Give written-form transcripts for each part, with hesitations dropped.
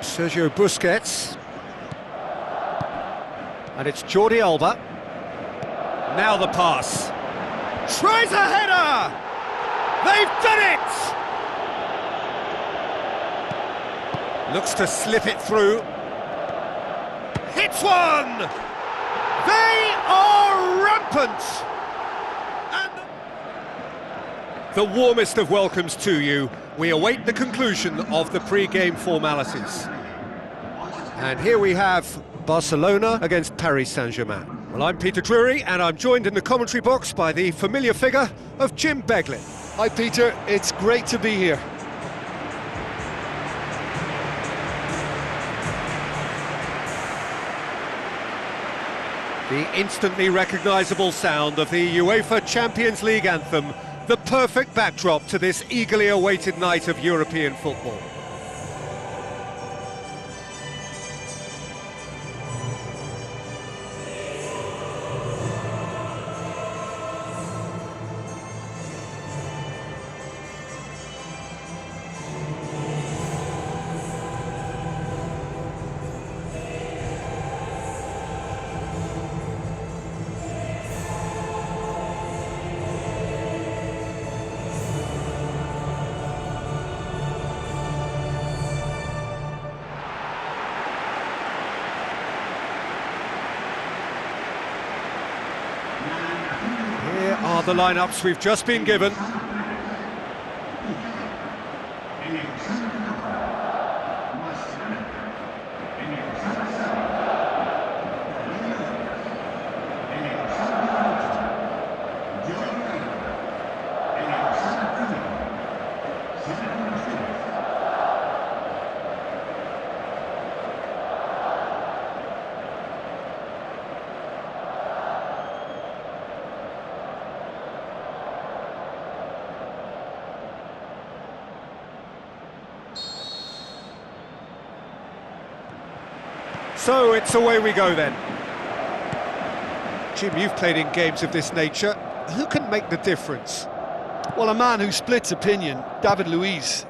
Sergio Busquets. And it's Jordi Alba. Now the pass. Tries a header! They've done it! Looks to slip it through. Hits one! They are rampant! And the warmest of welcomes to you. We await the conclusion of the pre-game formalities. And here we have Barcelona against Paris Saint-Germain. Well, I'm Peter Drury, and I'm joined in the commentary box by the familiar figure of Jim Beglin. Hi Peter, it's great to be here. The instantly recognisable sound of the UEFA Champions League anthem, the perfect backdrop to this eagerly awaited night of European football. Here are the lineups we've just been given. So it's away we go then. Jim, you've played in games of this nature. Who can make the difference? Well, a man who splits opinion, David Luiz.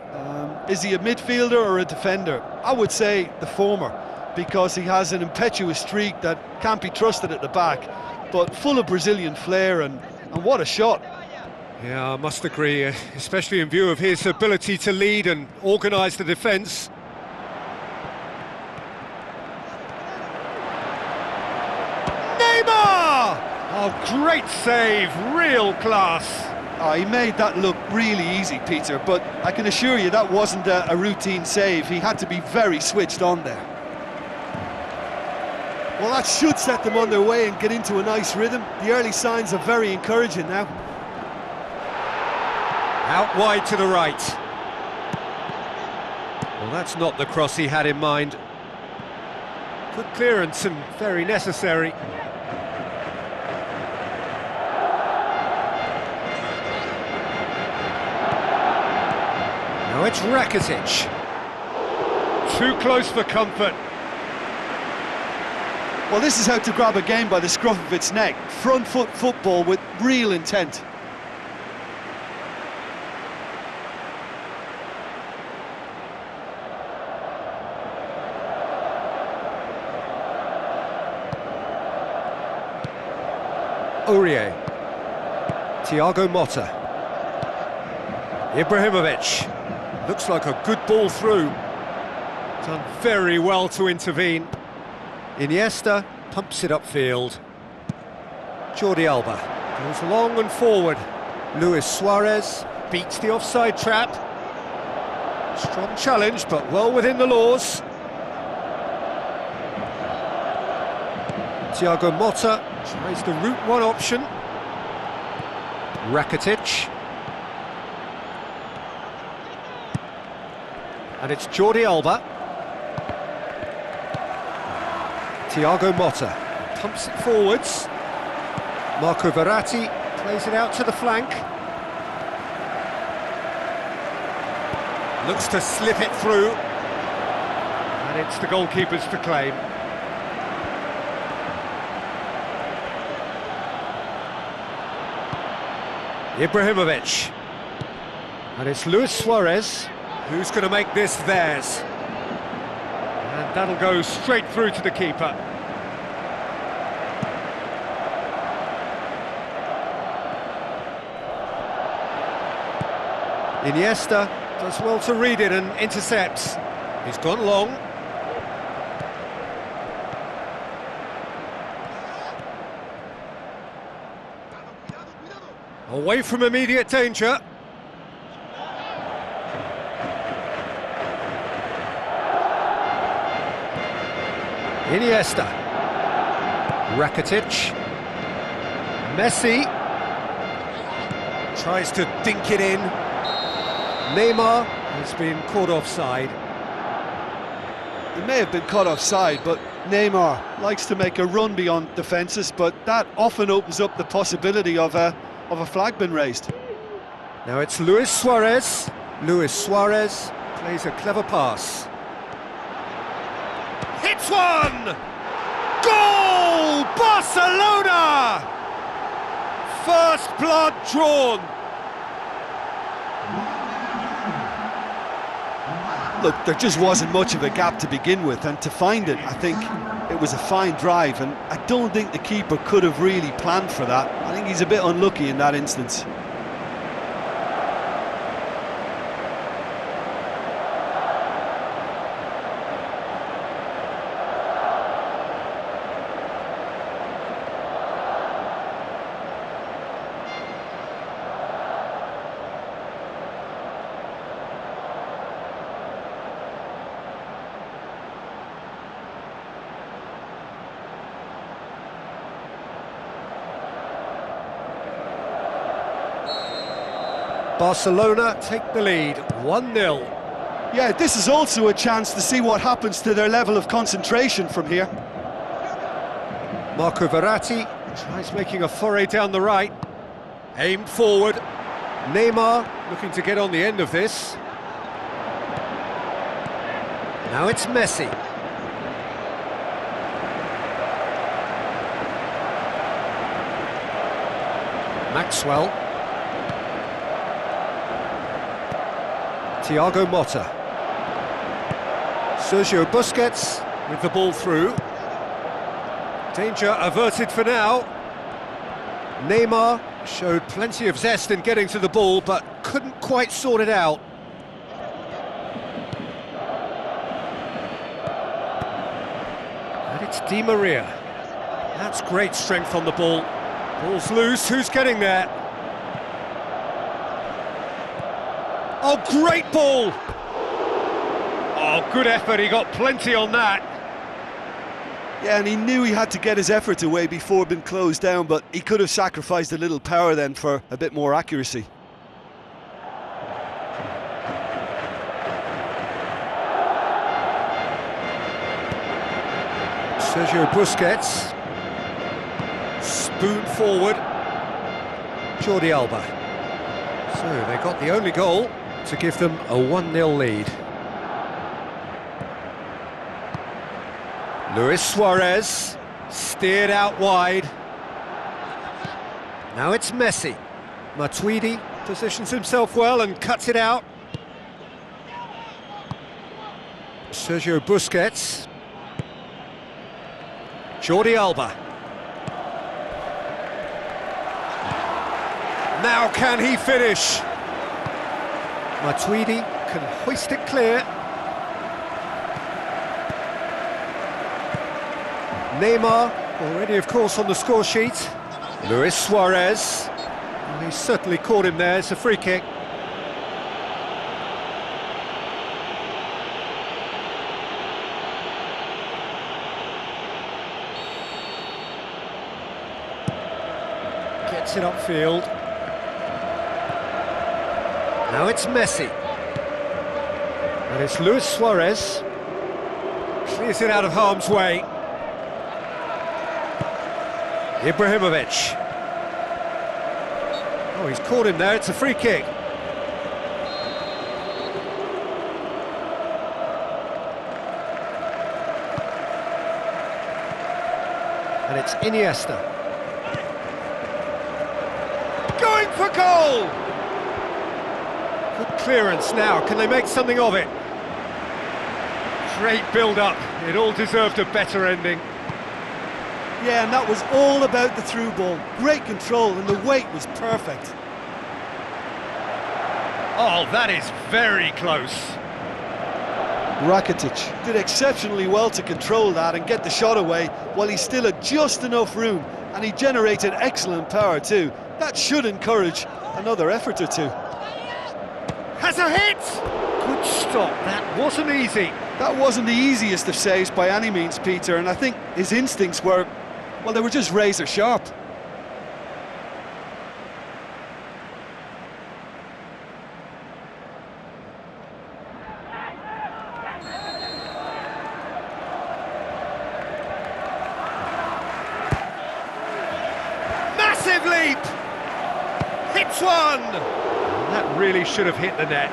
Is he a midfielder or a defender? I would say the former, because he has an impetuous streak that can't be trusted at the back, but full of Brazilian flair, and what a shot. Yeah, I must agree, especially in view of his ability to lead and organise the defence. Oh, great save, real class. Oh, he made that look really easy, Peter, but I can assure you that wasn't a routine save. He had to be very switched on there. Well, that should set them on their way and get into a nice rhythm. The early signs are very encouraging now. Out wide to the right. Well, that's not the cross he had in mind. Good clearance and very necessary. Now it's Rakitic. Too close for comfort. Well, this is how to grab a game by the scruff of its neck. Front foot football with real intent. Aurier. Thiago Motta. Ibrahimovic. Looks like a good ball through. Done very well to intervene. Iniesta pumps it upfield. Jordi Alba goes long and forward. Luis Suarez beats the offside trap. Strong challenge, but well within the laws. Thiago Motta tries the route one option. Rakitic. And it's Jordi Alba. Thiago Motta pumps it forwards. Marco Verratti plays it out to the flank. Looks to slip it through. And it's the goalkeeper's to claim. Ibrahimovic. And it's Luis Suarez who's going to make this theirs. And that'll go straight through to the keeper. Iniesta does well to read it and intercepts. He's gone long. Away from immediate danger. Iniesta. Rakitic. Messi. Tries to dink it in. Neymar has been caught offside. He may have been caught offside, but Neymar likes to make a run beyond defences, but that often opens up the possibility of a flag being raised. Now it's Luis Suarez. Luis Suarez plays a clever pass. Hits one! Goal! Barcelona! First blood drawn. Look, there just wasn't much of a gap to begin with, and to find it, I think it was a fine drive, and I don't think the keeper could have really planned for that. I think he's a bit unlucky in that instance. Barcelona take the lead, 1-0. Yeah, this is also a chance to see what happens to their level of concentration from here. Marco Verratti tries making a foray down the right. Aimed forward. Neymar looking to get on the end of this. Now it's Messi. Maxwell. Thiago Motta. Sergio Busquets with the ball through. Danger averted for now. Neymar showed plenty of zest in getting to the ball, but couldn't quite sort it out. And it's Di Maria. That's great strength on the ball. Ball's loose, who's getting there? Oh, great ball! Oh, good effort, he got plenty on that. Yeah, and he knew he had to get his efforts away before being closed down, but he could have sacrificed a little power then for a bit more accuracy. Sergio Busquets. Spoon forward. Jordi Alba. So they got the only goal to give them a 1-0 lead. Luis Suarez, steered out wide. Now it's Messi. Matuidi positions himself well and cuts it out. Sergio Busquets. Jordi Alba. Now can he finish? Matuidi can hoist it clear. Neymar, already of course on the score sheet. Luis Suarez. Well, he certainly caught him there, it's a free kick. Gets it upfield. Now it's Messi. And it's Luis Suarez. Clears it out of harm's way. Ibrahimovic. Oh, he's caught him there, it's a free kick. And it's Iniesta. Going for goal! Good clearance now, can they make something of it? Great build-up. It all deserved a better ending. Yeah, and that was all about the through ball. Great control, and the weight was perfect. Oh, that is very close. Rakitic did exceptionally well to control that and get the shot away while he still had just enough room, and he generated excellent power too. That should encourage another effort or two. Has a hit! Good stop, that wasn't easy. That wasn't the easiest of saves by any means, Peter, and I think his instincts were, well, they were just razor sharp. Massive leap! Hits one! That really should have hit the net.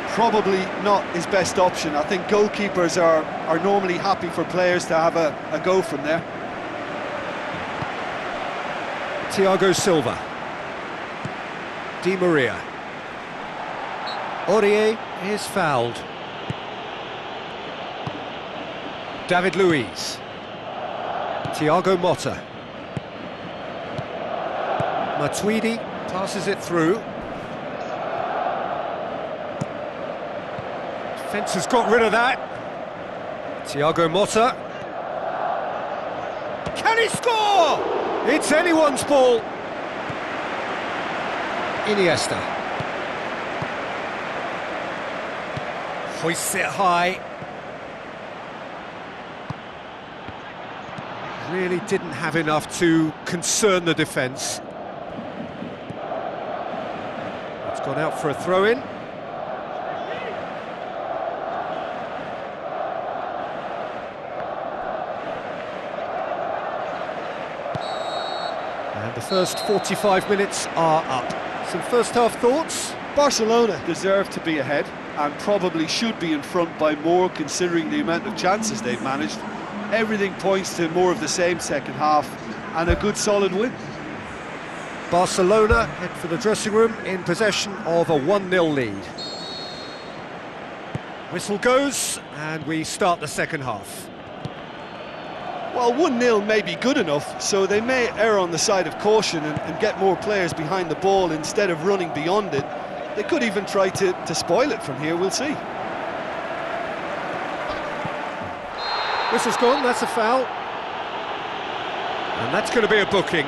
Probably not his best option. I think goalkeepers are normally happy for players to have a go from there. Thiago Silva. Di Maria. Aurier is fouled. David Luiz. Thiago Motta. Matuidi passes it through. Defence has got rid of that. Thiago Motta. Can he score? It's anyone's ball. Iniesta. Hoists it high. Really didn't have enough to concern the defence. It's gone out for a throw-in. And the first 45 minutes are up. Some first-half thoughts? Barcelona deserve to be ahead and probably should be in front by more considering the amount of chances they've managed. Everything points to more of the same second half and a good solid win. Barcelona head for the dressing room in possession of a 1-0 lead. Whistle goes and we start the second half. Well, 1-0 may be good enough, so they may err on the side of caution and get more players behind the ball instead of running beyond it. They could even try to spoil it from here, we'll see. Whistle's gone, that's a foul. And that's going to be a booking.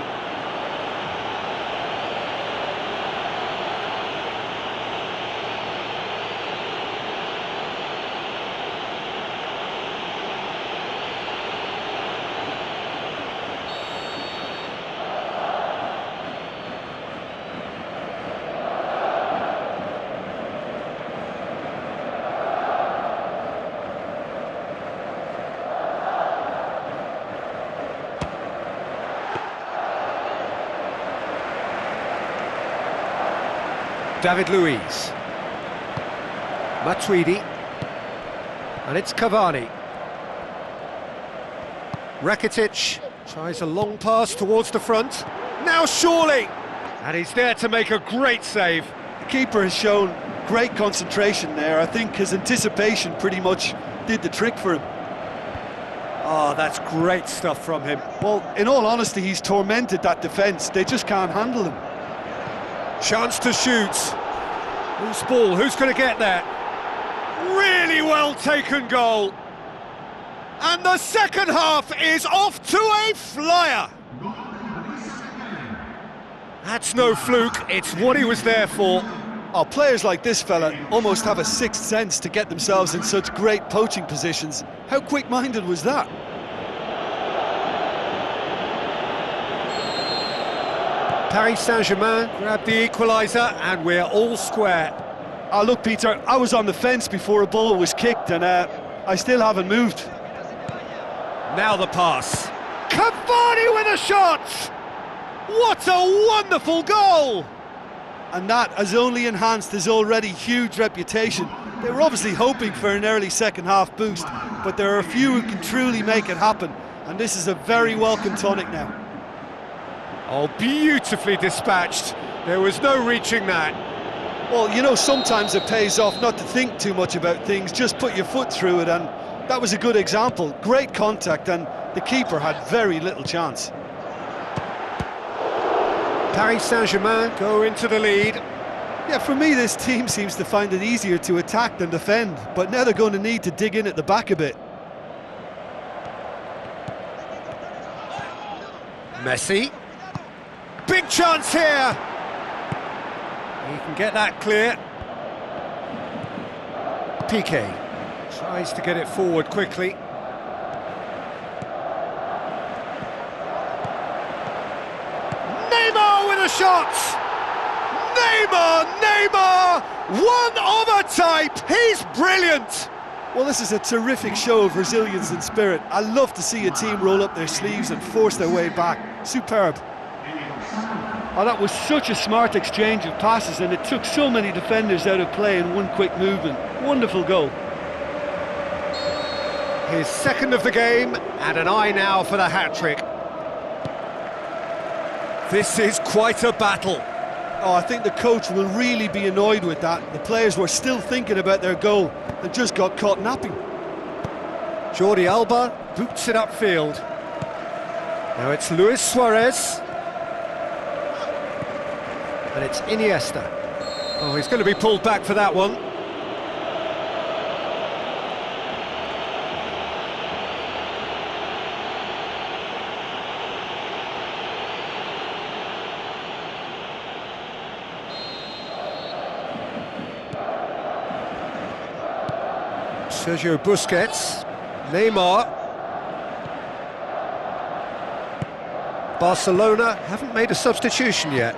David Luiz. Matuidi. And it's Cavani. Rakitic tries a long pass towards the front. Now surely! And he's there to make a great save. The keeper has shown great concentration there. I think his anticipation pretty much did the trick for him. Oh, that's great stuff from him. Well, in all honesty, he's tormented that defence. They just can't handle him. Chance to shoot. Who's ball? Who's going to get there? Really well taken goal. And the second half is off to a flyer. That's no fluke, it's what he was there for. Oh, players like this fella almost have a sixth sense to get themselves in such great poaching positions. How quick-minded was that? Paris Saint-Germain grabbed the equaliser and we're all square. Oh, look, Peter, I was on the fence before a ball was kicked and I still haven't moved. Now the pass. Cavani with a shot! What a wonderful goal! And that has only enhanced his already huge reputation. They were obviously hoping for an early second-half boost, but there are a few who can truly make it happen, and this is a very welcome tonic now. Oh, beautifully dispatched. There was no reaching that. Well, you know, sometimes it pays off not to think too much about things, just put your foot through it, and that was a good example. Great contact, and the keeper had very little chance. Paris Saint-Germain go into the lead. Yeah, for me, this team seems to find it easier to attack than defend, but now they're going to need to dig in at the back a bit. Messi. Big chance here. He can get that clear. Piqué tries to get it forward quickly. Neymar with a shot! Neymar! One of a type! He's brilliant! Well, this is a terrific show of resilience and spirit. I love to see a team roll up their sleeves and force their way back. Superb. Oh, that was such a smart exchange of passes, and it took so many defenders out of play in one quick movement. Wonderful goal. His second of the game, and an eye now for the hat-trick. This is quite a battle. Oh, I think the coach will really be annoyed with that. The players were still thinking about their goal and just got caught napping. Jordi Alba boots it upfield. Now it's Luis Suarez. And it's Iniesta. Oh, he's going to be pulled back for that one. Sergio Busquets, Neymar. Barcelona haven't made a substitution yet.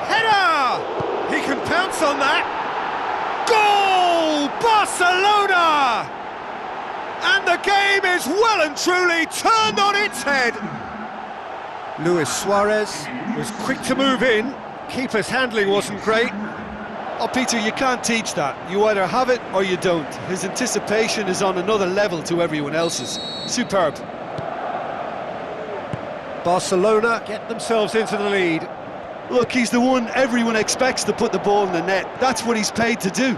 Header! He can pounce on that. Goal! Barcelona! And the game is well and truly turned on its head. Luis Suarez was quick to move in. Keeper's handling wasn't great. Oh, Peter, you can't teach that. You either have it or you don't. His anticipation is on another level to everyone else's. Superb. Barcelona get themselves into the lead. Look, he's the one everyone expects to put the ball in the net. That's what he's paid to do.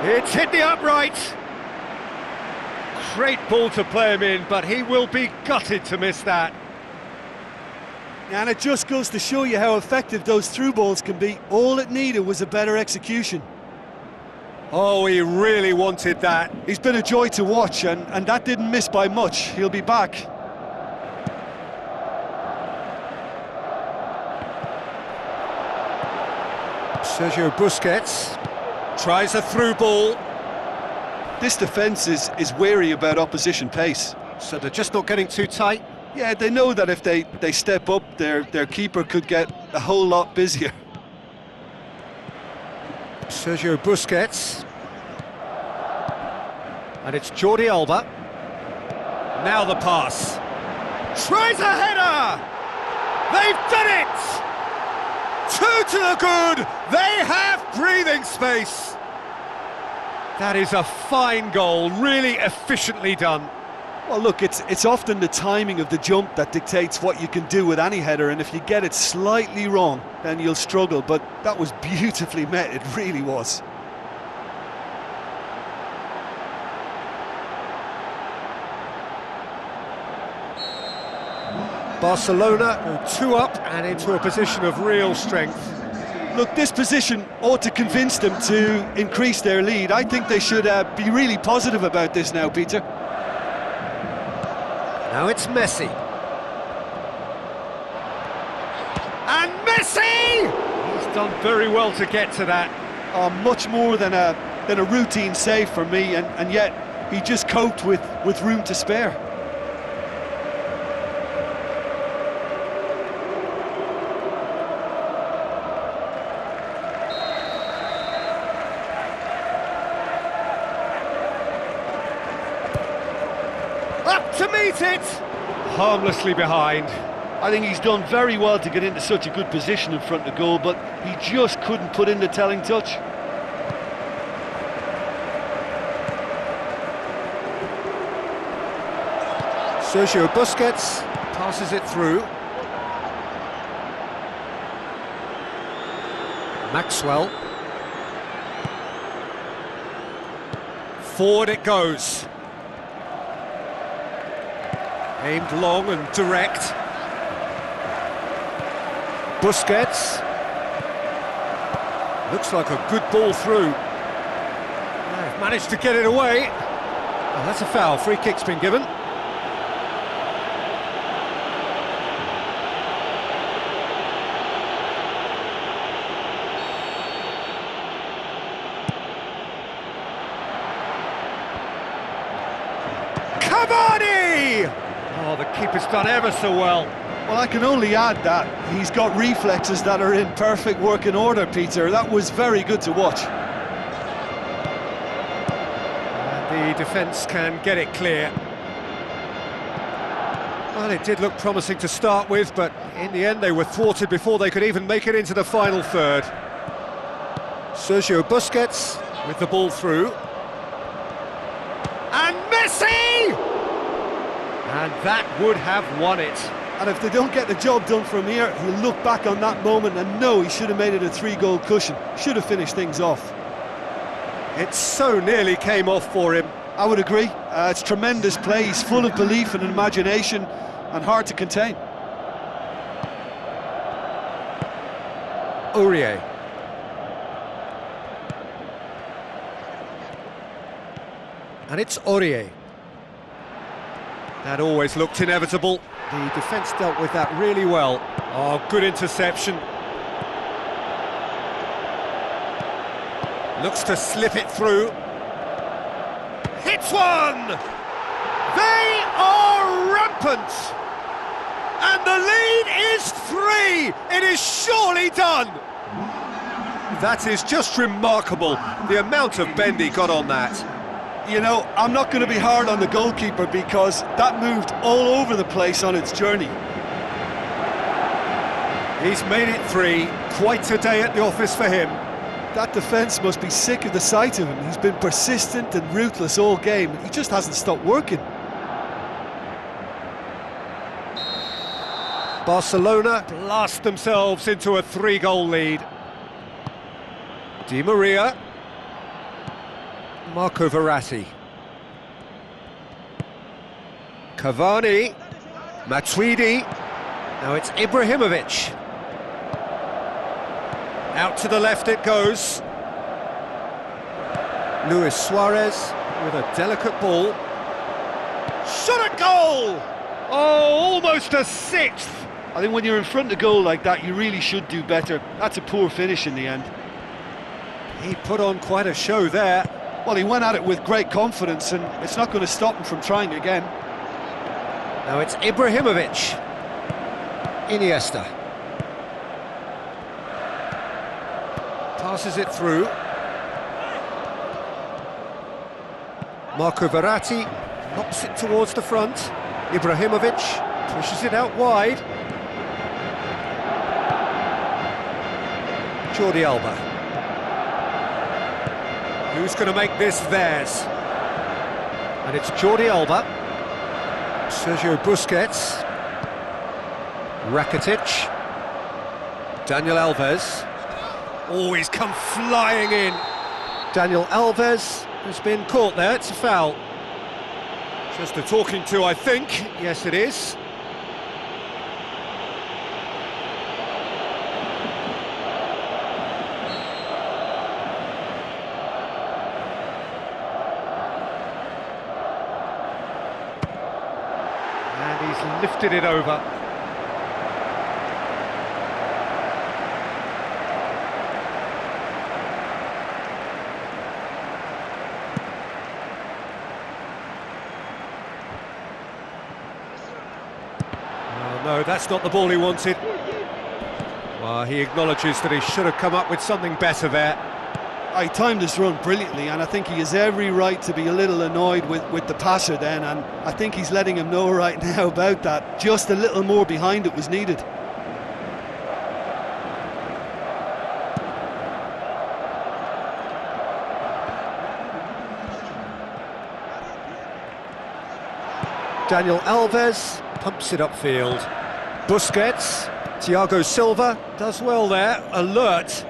It's hit the upright. Great ball to play him in, but he will be gutted to miss that. And it just goes to show you how effective those through balls can be. All it needed was a better execution. Oh, he really wanted that. He's been a joy to watch, and that didn't miss by much. He'll be back. Sergio Busquets tries a through ball. This defence is wary about opposition pace. So they're just not getting too tight. Yeah, they know that if they step up, their keeper could get a whole lot busier. Sergio Busquets. And it's Jordi Alba. Now the pass. Tries a header! They've done it! Two to the good! They have breathing space! That is a fine goal, really efficiently done. Well, look, it's often the timing of the jump that dictates what you can do with any header, and if you get it slightly wrong, then you'll struggle, but that was beautifully met, it really was. Barcelona go 2 up and into a position of real strength. Look, this position ought to convince them to increase their lead. I think they should be really positive about this now, Peter. Now it's Messi. And Messi! He's done very well to get to that. Oh, much more than a routine save for me, and yet he just coped with room to spare. Up to meet it! Harmlessly behind. I think he's done very well to get into such a good position in front of goal, but he just couldn't put in the telling touch. Sergio Busquets passes it through. Maxwell. Forward it goes. Aimed long and direct. Busquets. Looks like a good ball through. They've managed to get it away. Oh, that's a foul. Free kick's been given. Cavani! Oh, the keeper's done ever so well. Well, I can only add that he's got reflexes that are in perfect working order, Peter. That was very good to watch. And the defence can get it clear. Well, it did look promising to start with, but in the end they were thwarted before they could even make it into the final third. Sergio Busquets with the ball through. And Messi! And that would have won it. And if they don't get the job done from here, he'll look back on that moment and know he should have made it a 3-goal cushion. Should have finished things off. It so nearly came off for him. I would agree. It's tremendous play. He's full of belief and imagination and hard to contain. Aurier. And it's Aurier. That always looked inevitable. The defence dealt with that really well. Oh, good interception. Looks to slip it through. Hits one! They are rampant! And the lead is 3! It is surely done! That is just remarkable, the amount of bend he got on that. You know, I'm not going to be hard on the goalkeeper because that moved all over the place on its journey. He's made it 3, quite a day at the office for him. That defence must be sick of the sight of him. He's been persistent and ruthless all game. He just hasn't stopped working. Barcelona blast themselves into a 3-goal lead. Di Maria. Marco Verratti. Cavani. Matuidi. Now it's Ibrahimovic. Out to the left it goes. Luis Suarez with a delicate ball. Shot at goal! Oh, almost a 6th! I think when you're in front of goal like that, you really should do better. That's a poor finish in the end. He put on quite a show there. Well, he went at it with great confidence, and it's not going to stop him from trying again. Now it's Ibrahimovic. Iniesta. Passes it through. Marco Verratti knocks it towards the front. Ibrahimovic pushes it out wide. Jordi Alba. Who's going to make this theirs? And it's Jordi Alba. Sergio Busquets. Rakitic. Daniel Alves. Oh, he's come flying in. Daniel Alves has been caught there, it's a foul. Just a talking to, I think. Yes, it is. And he's lifted it over. No, that's not the ball he wanted. Well, he acknowledges that he should have come up with something better there. He timed his run brilliantly, and I think he has every right to be a little annoyed with the passer then, and I think he's letting him know right now about that. Just a little more behind it was needed. Daniel Alves pumps it upfield. Busquets, Thiago Silva does well there, alert.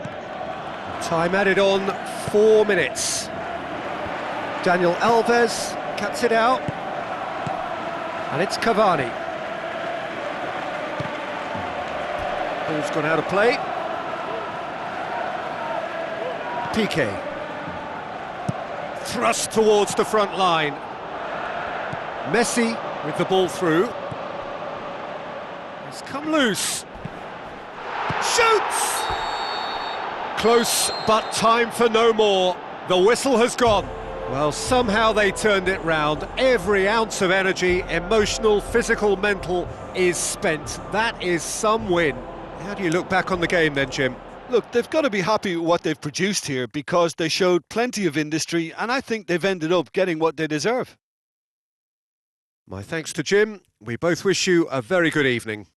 Time added on 4 minutes. Daniel Alves cuts it out. And it's Cavani. Ball's gone out of play. Piqué. Thrust towards the front line. Messi with the ball through. It's come loose. Shoots! Close, but time for no more. The whistle has gone. Well, somehow they turned it round. Every ounce of energy, emotional, physical, mental, is spent. That is some win. How do you look back on the game then, Jim? Look, they've got to be happy with what they've produced here because they showed plenty of industry and I think they've ended up getting what they deserve. My thanks to Jim. We both wish you a very good evening.